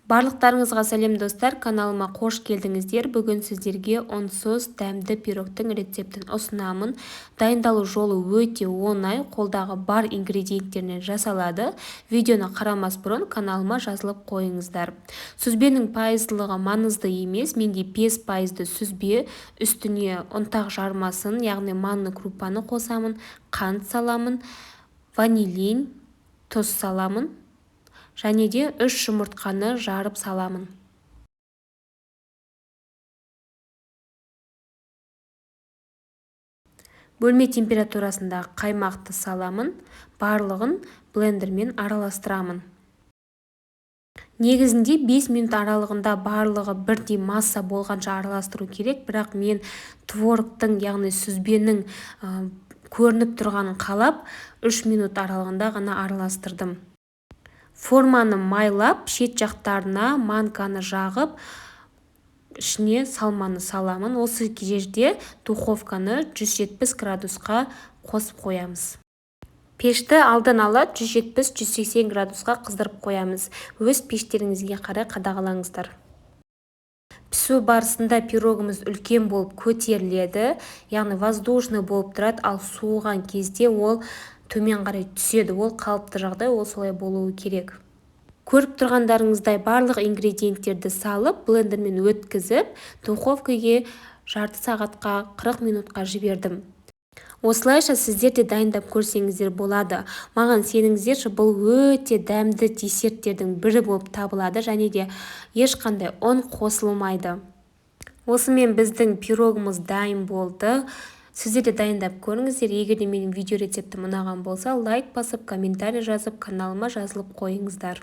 Барлықтарыңызға сәлем достар, каналыма қош келдіңіздер. Бүгін сіздерге ұнсыз дәмді пирогтың рецептін ұсынамын. Дайындалу жолы өте оңай, қолдағы бар ингредиенттерінен жасалады. Видеоны қарамас бұрын каналыма жазылып қойыңыздар. Сүзбенің пайыздылығы маңызды емес, менде 5% сүзбе, үстіне ұнтақ жармасын, яғни манны крупаны қосамын, қант саламын, ванилин, тұз саламын. Және де 3 жұмыртқаны жарып саламын. Бөлме температурасында қаймақты саламын, барлығын блендермен араластырамын. Негізінде 5 минут аралығында барлығы бірдей масса болғанша араластыру керек, бірақ мен творогтың, яғни сүзбенің көрініп тұрғанын қалап 3 минут аралығында ғана араластырдым. Форманы майлап, шет жақтарына манканы жағып, ішіне салманы саламын. Осы жерде духовканы 170 градусқа қосып қоямыз. Пешті алдын ала 170-180 градусқа қыздырып қоямыз. Өз пештеріңізге қарай қадағалаңыздар. Пісу барысында пирогымыз үлкен болып көтеріледі, яғни воздушный болып тұрады, ал суыған кезде ол төмен қарай түседі. Ол қалыпты жағдай, ол солай болуы керек. Көріп тұрғандарыңыздай барлық ингредиенттерді салып, блендермен өткізіп, духовкаға жарты сағатқа 40 минутқа жібердім. Осылайша сіздер де дайындап көрсеңіздер болады. Маған сеніңіздерші, бұл өте дәмді десерттердің бірі болып табылады, және де ешқандай ұн қосылмайды. Осымен біздің пирогымыз дайын болды. Сіздер де дайындап көріңіздер. Егер де менің видео рецептім ұнаған болса, лайк басып, комментарий жазып, каналыма жазылып қойыңыздар.